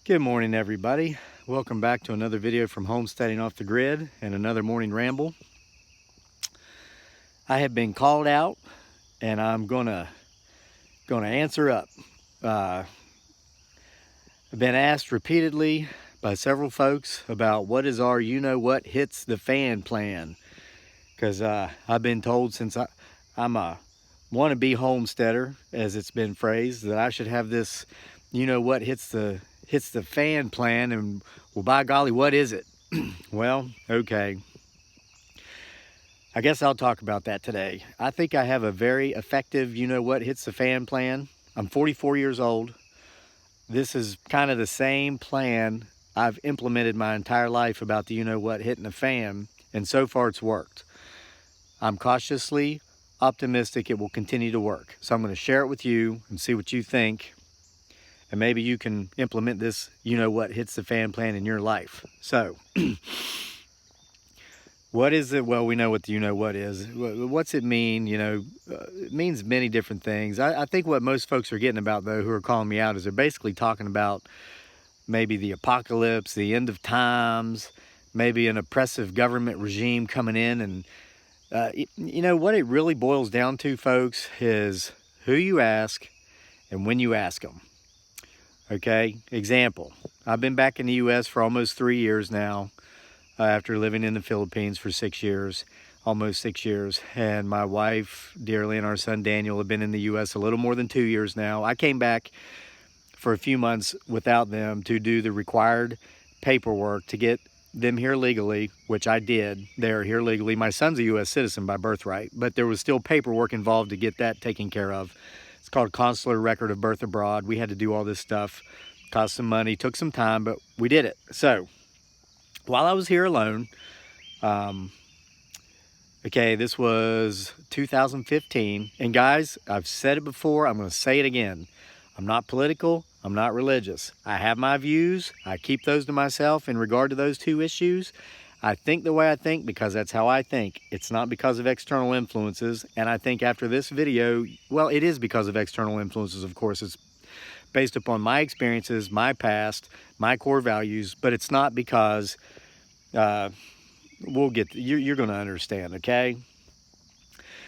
Good morning, everybody. Welcome back to another video from Homesteading Off the Grid and another morning ramble. I have been called out and I'm gonna answer up. I've been asked repeatedly by several folks about what is our you-know-what hits the fan plan. Because I've been told since I'm a wannabe homesteader, as it's been phrased, that I should have this you-know-what hits the fan plan, and well, by golly, what is it? Well, okay, I guess I'll talk about that today. I think I have a very effective you-know-what hits the fan plan. I'm 44 years old. This is kind of the same plan I've implemented my entire life about the you-know-what hitting the fan, and so far it's worked. I'm cautiously optimistic it will continue to work. So I'm going to share it with you and see what you think. And maybe you can implement this you-know-what hits the fan plan in your life. So, what is it? Well, we know what the you-know-what is. What's it mean? It means many different things. I think what most folks are getting about, though, who are calling me out, is they're basically talking about maybe the apocalypse, the end of times, maybe an oppressive government regime coming in. And, what it really boils down to, folks, is who you ask and when you ask them. Okay, example, I've been back in the U.S. for almost 3 years now, after living in the Philippines for 6 years, almost 6 years. And my wife, dearly, and our son, Daniel, have been in the U.S. a little more than 2 years now. I came back for a few months without them to do the required paperwork to get them here legally, which I did. They're here legally. My son's a U.S. citizen by birthright, but there was still paperwork involved to get that taken care of. It's called Consular Record of Birth Abroad. We had to do all this stuff. Cost some money, took some time, but we did it. So, while I was here alone, this was 2015. And guys, I've said it before, I'm going to say it again. I'm not political, I'm not religious. I have my views. I keep those to myself in regard to those two issues. I think the way I think because that's how I think. It's not because of external influences. And I think after this video, well, it is because of external influences, of course. It's based upon my experiences, my past, my core values, but it's not because, you're going to understand, okay?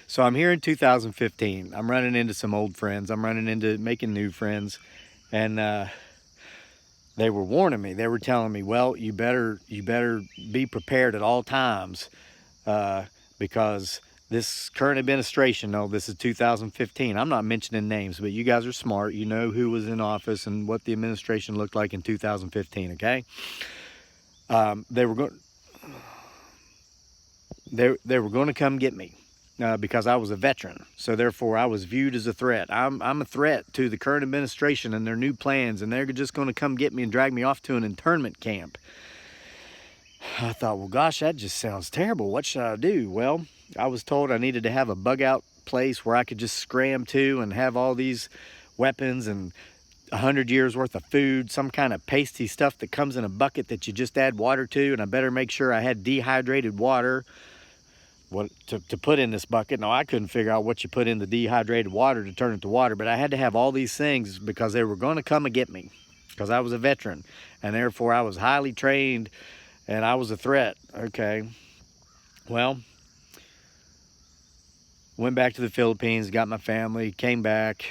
So I'm here in 2015. I'm running into some old friends. I'm running into making new friends. And, they were warning me. They were telling me, well, you better be prepared at all times because this current administration, no, this is 2015. I'm not mentioning names, but you guys are smart. You know who was in office and what the administration looked like in 2015, okay? They were going to come get me. Because I was a veteran, so therefore I was viewed as a threat. I'm a threat to the current administration and their new plans, and they're just going to come get me and drag me off to an internment camp. I thought, well, gosh, that just sounds terrible. What should I do? Well, I was told I needed to have a bug-out place where I could just scram to and have all these weapons and 100 years worth of food, some kind of pasty stuff that comes in a bucket that you just add water to, and I better make sure I had dehydrated water to put in this bucket. Now, I couldn't figure out what you put in the dehydrated water to turn it to water, but I had to have all these things because they were going to come and get me because I was a veteran, and therefore I was highly trained, and I was a threat. Okay, well, went back to the Philippines, got my family, came back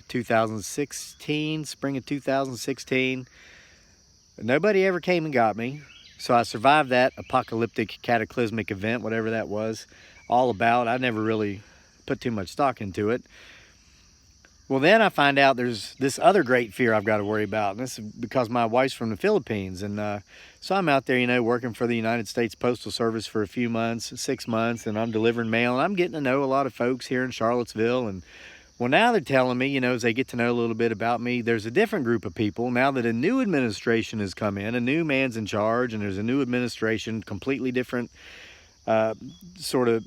2016, spring of 2016. Nobody ever came and got me. So I survived that apocalyptic, cataclysmic event, whatever that was all about. I never really put too much stock into it. Well, then I find out there's this other great fear I've got to worry about. And this is because my wife's from the Philippines. And so I'm out there, working for the United States Postal Service for a few months, 6 months, and I'm delivering mail. And I'm getting to know a lot of folks here in Charlottesville. And well, now they're telling me, as they get to know a little bit about me, there's a different group of people now that a new administration has come in, a new man's in charge, and there's a new administration, completely different sort of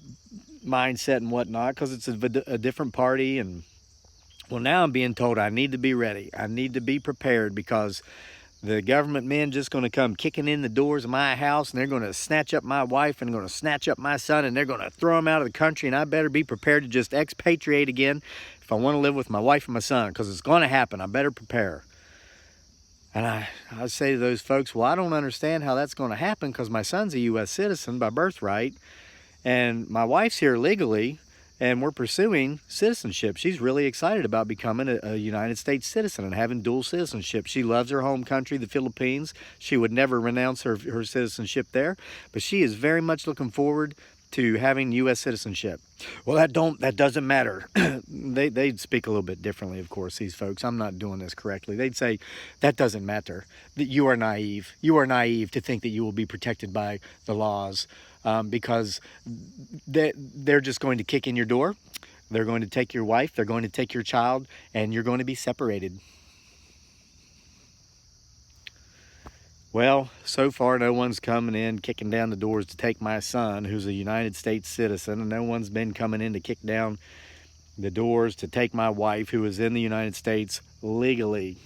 mindset and whatnot, because it's a different party. And well, now I'm being told I need to be ready. I need to be prepared because the government men just going to come kicking in the doors of my house, and they're going to snatch up my wife and going to snatch up my son, and they're going to throw them out of the country, and I better be prepared to just expatriate again if I want to live with my wife and my son, because it's going to happen. I better prepare. And I say to those folks, well, I don't understand how that's going to happen because my son's a U.S. citizen by birthright, and my wife's here legally, and we're pursuing citizenship. She's really excited about becoming a United States citizen and having dual citizenship. She loves her home country, the Philippines. She would never renounce her citizenship there, but she is very much looking forward to having U.S. citizenship. Well, that doesn't matter. They'd speak a little bit differently, of course, these folks. I'm not doing this correctly. They'd say, that doesn't matter. That you are naive. You are naive to think that you will be protected by the laws, because they're just going to kick in your door. They're going to take your wife. They're going to take your child, and you're going to be separated. Well, so far no one's coming in kicking down the doors to take my son, who's a United States citizen, and no one's been coming in to kick down the doors to take my wife, who is in the United States legally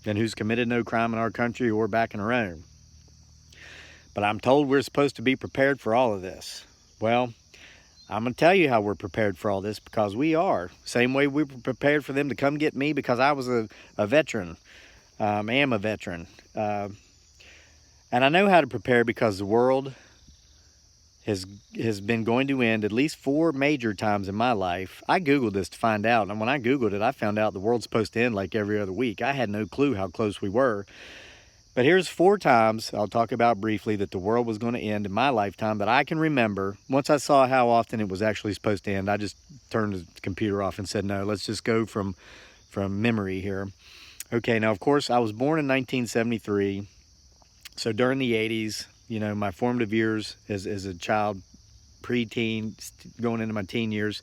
and who's committed no crime in our country or back in her own. But I'm told we're supposed to be prepared for all of this. Well, I'm going to tell you how we're prepared for all this, because we are. Same way we were prepared for them to come get me because I was a veteran. Am a veteran. And I know how to prepare because the world has been going to end at least 4 major times in my life. I Googled this to find out, and when I Googled it, I found out the world's supposed to end like every other week. I had no clue how close we were. But here's 4 times I'll talk about briefly that the world was going to end in my lifetime that I can remember. Once I saw how often it was actually supposed to end, I just turned the computer off and said, no, let's just go from memory here. Okay, now, of course, I was born in 1973. So during the 80s, you know, my formative years as a child, pre-teen, going into my teen years,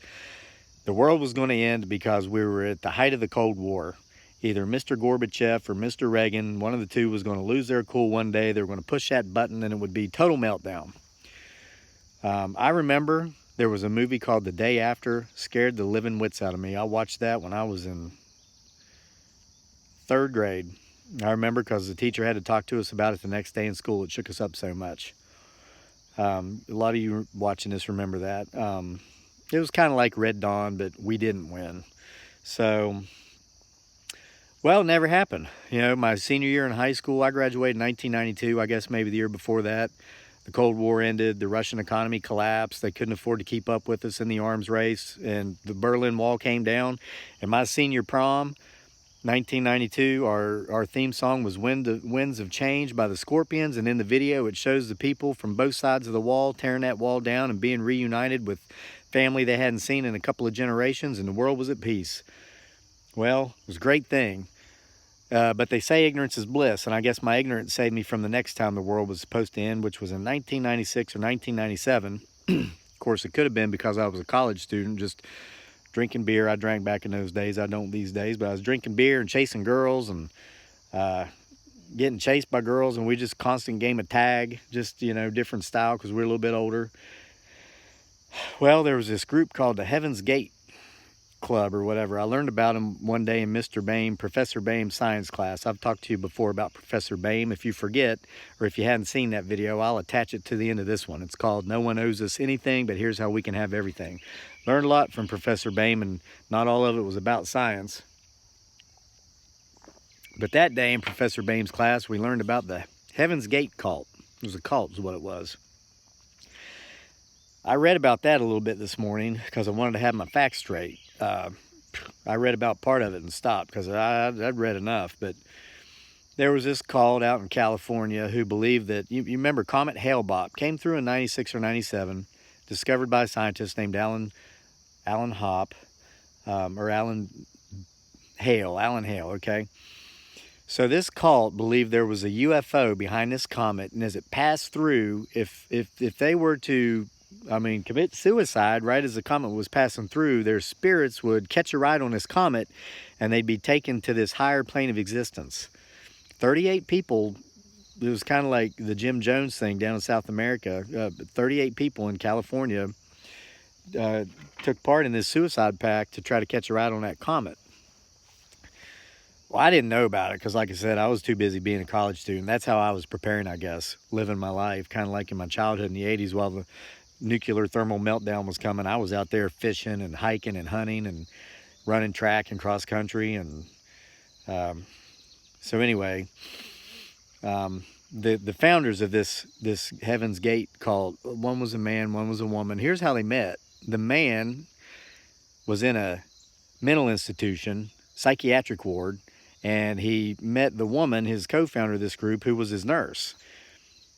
the world was going to end because we were at the height of the Cold War. Either Mr. Gorbachev or Mr. Reagan, one of the two, was going to lose their cool one day. They were going to push that button and it would be total meltdown. I remember there was a movie called The Day After, scared the living wits out of me. I watched that when I was in 3rd grade. I remember because the teacher had to talk to us about it the next day in school. It shook us up so much. A lot of you watching this remember that. It was kind of like Red Dawn, but we didn't win. So, well, it never happened. You know, my senior year in high school, I graduated in 1992. I guess maybe the year before that. The Cold War ended. The Russian economy collapsed. They couldn't afford to keep up with us in the arms race. And the Berlin Wall came down. And my senior prom, 1992, our theme song was Winds of Change by the Scorpions, and in the video it shows the people from both sides of the wall tearing that wall down and being reunited with family they hadn't seen in a couple of generations, and the world was at peace. Well, it was a great thing. But they say ignorance is bliss, and I guess my ignorance saved me from the next time the world was supposed to end, which was in 1996 or 1997. Of course, it could have been because I was a college student, just drinking beer. I drank back in those days. I don't these days, but I was drinking beer and chasing girls and getting chased by girls, and we just constant game of tag, just, you know, different style because we're a little bit older. Well, there was this group called the Heaven's Gate Club or whatever. I learned about them one day in Professor Bame's science class. I've talked to you before about Professor Bame. If you forget, or if you hadn't seen that video, I'll attach it to the end of this one. It's called No One Owes Us Anything, but Here's How We Can Have Everything. Learned a lot from Professor Bame, and not all of it was about science. But that day in Professor Bame's class, we learned about the Heaven's Gate cult. It was a cult is what it was. I read about that a little bit this morning because I wanted to have my facts straight. I read about part of it and stopped because I'd read enough. But there was this cult out in California who believed that, you remember Comet Hale-Bopp came through in 96 or 97, discovered by a scientist named Alan Hale, okay? So this cult believed there was a UFO behind this comet, and as it passed through, if they were to, commit suicide right as the comet was passing through, their spirits would catch a ride on this comet, and they'd be taken to this higher plane of existence. 38 people, it was kind of like the Jim Jones thing down in South America, 38 people in California took part in this suicide pact to try to catch a ride on that comet. Well, I didn't know about it because, like I said, I was too busy being a college student. That's how I was preparing, I guess, living my life, kind of like in my childhood in the 80s while the nuclear thermal meltdown was coming. I was out there fishing and hiking and hunting and running track and cross country. And so anyway, The founders of this Heaven's Gate cult, one was a man, one was a woman. Here's how they met. The man was in a mental institution, psychiatric ward, and he met the woman, his co-founder of this group, who was his nurse.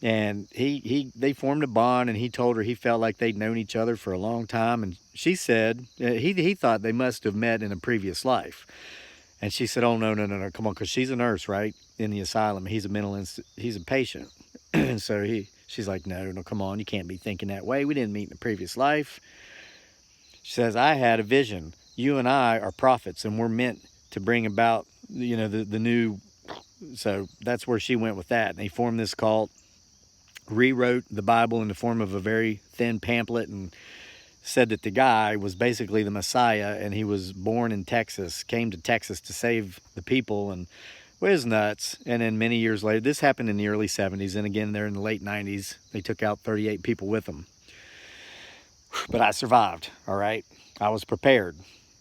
And they formed a bond, and he told her he felt like they'd known each other for a long time. And she said he thought they must have met in a previous life. And she said, "Oh, no, come on," because she's a nurse, right, in the asylum. He's a patient. And so she's like, no, come on, you can't be thinking that way. We didn't meet in a previous life. She says, "I had a vision. You and I are prophets, and we're meant to bring about, the new." So that's where she went with that. And they formed this cult, rewrote the Bible in the form of a very thin pamphlet, and said that the guy was basically the Messiah, and he was born in Texas, came to Texas to save the people, and it was nuts. And then many years later, this happened in the early 70s, and again, they're in the late 90s. They took out 38 people with them. But I survived, all right? I was prepared.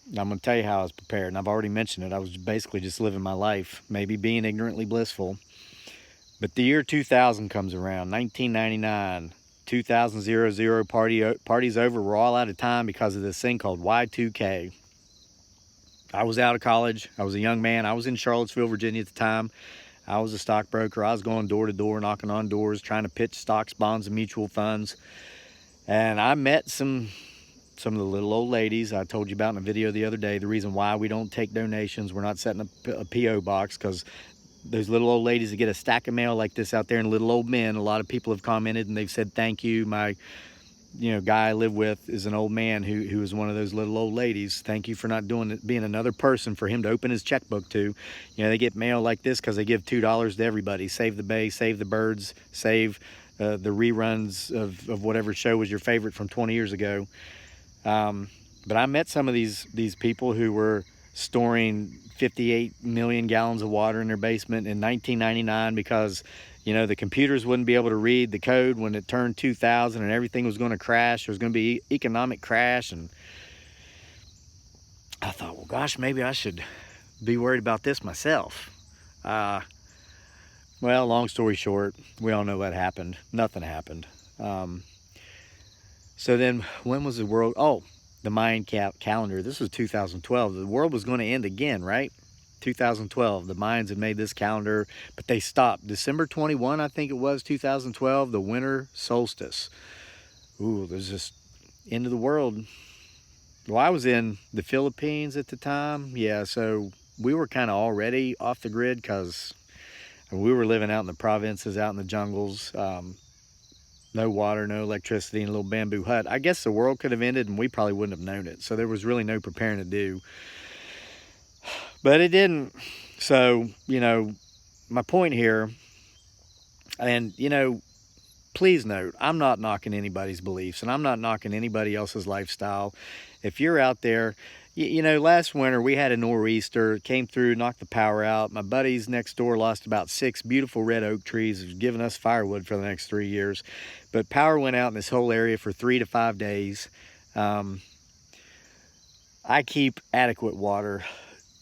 I'm going to tell you how I was prepared, and I've already mentioned it. I was basically just living my life, maybe being ignorantly blissful. But the year 2000 comes around, 1999. 2000 party's over. We're all out of time because of this thing called Y2K. I was out of college. I was a young man. I was in Charlottesville, Virginia at the time. I was a stockbroker. I was going door to door, knocking on doors, trying to pitch stocks, bonds, and mutual funds. And I met some of the little old ladies I told you about in a video the other day. The reason why we don't take donations, we're not setting up a P.O. box, because those little old ladies that get a stack of mail like this out there, and little old men, a lot of people have commented and they've said thank you. My guy I live with is an old man who is one of those little old ladies. Thank you for not being another person for him to open his checkbook to. They get mail like this because they give $2 to everybody. Save the Bay, save the birds, save the reruns of whatever show was your favorite from 20 years ago. But I met some of these people who were storing 58 million gallons of water in their basement in 1999 because, the computers wouldn't be able to read the code when it turned 2000 and everything was going to crash. There was going to be economic crash. And I thought, well, gosh, maybe I should be worried about this myself. Well, long story short, we all know what happened. Nothing happened. So then when was the world? Oh, the Mayan calendar. This was 2012. The world was going to end again, right? 2012. The Mayans had made this calendar, but they stopped. December 21, I think it was, 2012, the winter solstice. Ooh, there's just end of the world. Well, I was in the Philippines at the time. Yeah, so we were kind of already off the grid because we were living out in the provinces, out in the jungles. No water, no electricity, and a little bamboo hut. I guess the world could have ended and we probably wouldn't have known it. So there was really no preparing to do. But it didn't. So, my point here, and, please note, I'm not knocking anybody's beliefs, and I'm not knocking anybody else's lifestyle. If you're out there, last winter we had a nor'easter. It came through, knocked the power out. My buddies next door lost about 6 beautiful red oak trees, giving us firewood for the next 3 years. But power went out in this whole area for 3 to 5 days. I keep adequate water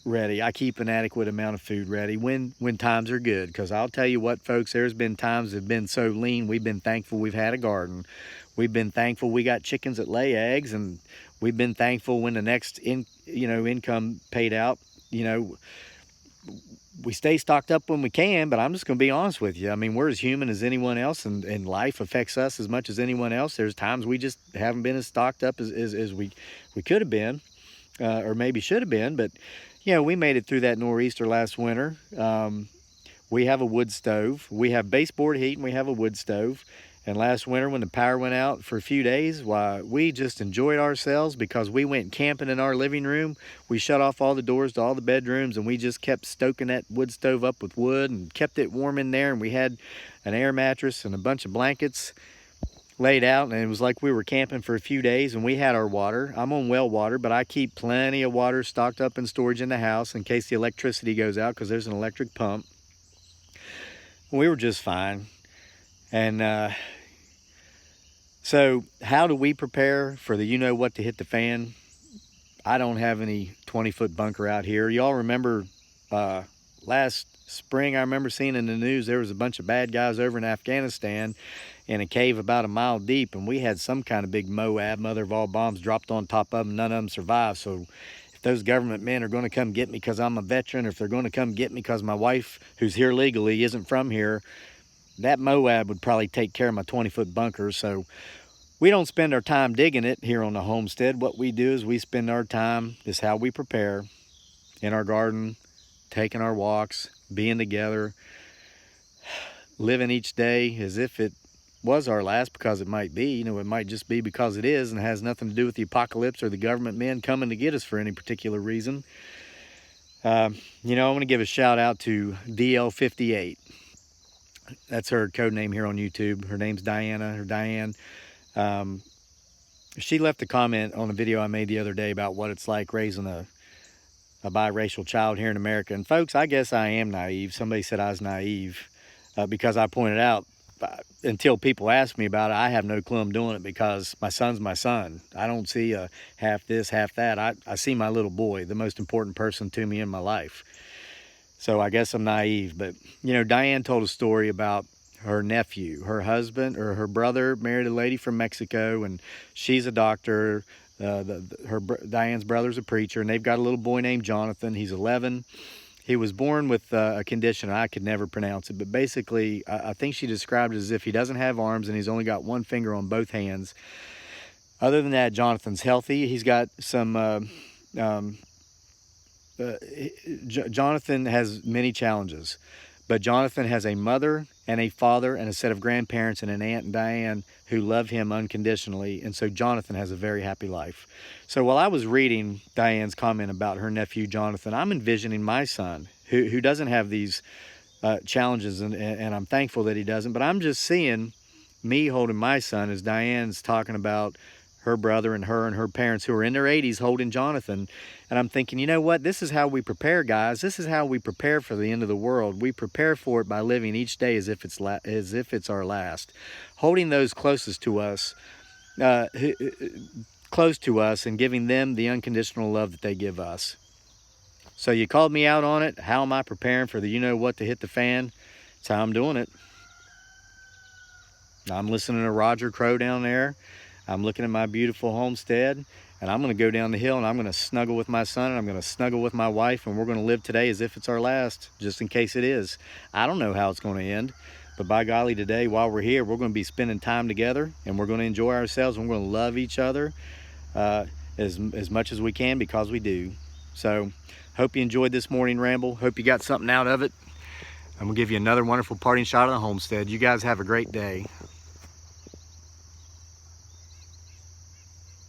ready. I keep an adequate amount of food ready when times are good, because I'll tell you what, folks, there's been times that have been so lean. We've been thankful we've had a garden. We've been thankful we got chickens that lay eggs, and we've been thankful when the next income paid out. We stay stocked up when we can, but I'm just going to be honest with you. I mean, we're as human as anyone else, and life affects us as much as anyone else. There's times we just haven't been as stocked up as we could have been, or maybe should have been. But we made it through that nor'easter last winter. We have a wood stove. We have baseboard heat, and we have a wood stove. And last winter, when the power went out for a few days, why, we just enjoyed ourselves because we went camping in our living room. We shut off all the doors to all the bedrooms, and we just kept stoking that wood stove up with wood and kept it warm in there. And we had an air mattress and a bunch of blankets laid out, and it was like we were camping for a few days. And we had our water. I'm on well water, but I keep plenty of water stocked up in storage in the house in case the electricity goes out, because there's an electric pump. We were just fine. And so how do we prepare for the what to hit the fan? I don't have any 20-foot bunker out here. Y'all remember last spring, I remember seeing in the news there was a bunch of bad guys over in Afghanistan in a cave about a mile deep, and we had some kind of big Moab, mother of all bombs, dropped on top of them. None of them survived. So if those government men are going to come get me because I'm a veteran, or if they're going to come get me because my wife, who's here legally, isn't from here, that Moab would probably take care of my 20-foot bunker. So we don't spend our time digging it here on the homestead. What we do is we spend our time, this is how we prepare, in our garden, taking our walks, being together, living each day as if it was our last, because it might be. You know, it might just be because it is, and it has nothing to do with the apocalypse or the government men coming to get us for any particular reason. You know, I want to give a shout out to DL58. That's her code name here on YouTube. Her name's Diana, or Diane. She left a comment on a video I made the other day about what it's like raising a biracial child here in America. And folks, I guess I am naive. Somebody said I was naive because I pointed out, until people ask me about it, I have no clue I'm doing it, because my son's my son. I don't see a half this, half that. I see my little boy, the most important person to me in my life. So I guess I'm naive. But, you know, Diane told a story about her nephew. Her husband, or her brother, married a lady from Mexico, and she's a doctor. Diane's brother's a preacher, and they've got a little boy named Jonathan. He's 11. He was born with a condition, I could never pronounce it, but basically I think she described it as if he doesn't have arms and he's only got one finger on both hands. Other than that, Jonathan's healthy. He's got some Jonathan has many challenges, but Jonathan has a mother and a father and a set of grandparents and an aunt and Diane who love him unconditionally, and so Jonathan has a very happy life. So while I was reading Diane's comment about her nephew Jonathan, I'm envisioning my son who doesn't have these challenges, and I'm thankful that he doesn't, but I'm just seeing me holding my son as Diane's talking about her brother and her parents who are in their 80s holding Jonathan. And I'm thinking, you know what? This is how we prepare, guys. This is how we prepare for the end of the world. We prepare for it by living each day as if it's our last. Holding those closest to us, close to us, and giving them the unconditional love that they give us. So you called me out on it. How am I preparing for the you-know-what to hit the fan? That's how I'm doing it. I'm listening to Roger Crow down there. I'm looking at my beautiful homestead, and I'm going to go down the hill, and I'm going to snuggle with my son, and I'm going to snuggle with my wife, and we're going to live today as if it's our last, just in case it is. I don't know how it's going to end, but by golly, today, while we're here, we're going to be spending time together, and we're going to enjoy ourselves, and we're going to love each other as much as we can, because we do. So, hope you enjoyed this morning ramble. Hope you got something out of it. I'm going to give you another wonderful parting shot of the homestead. You guys have a great day.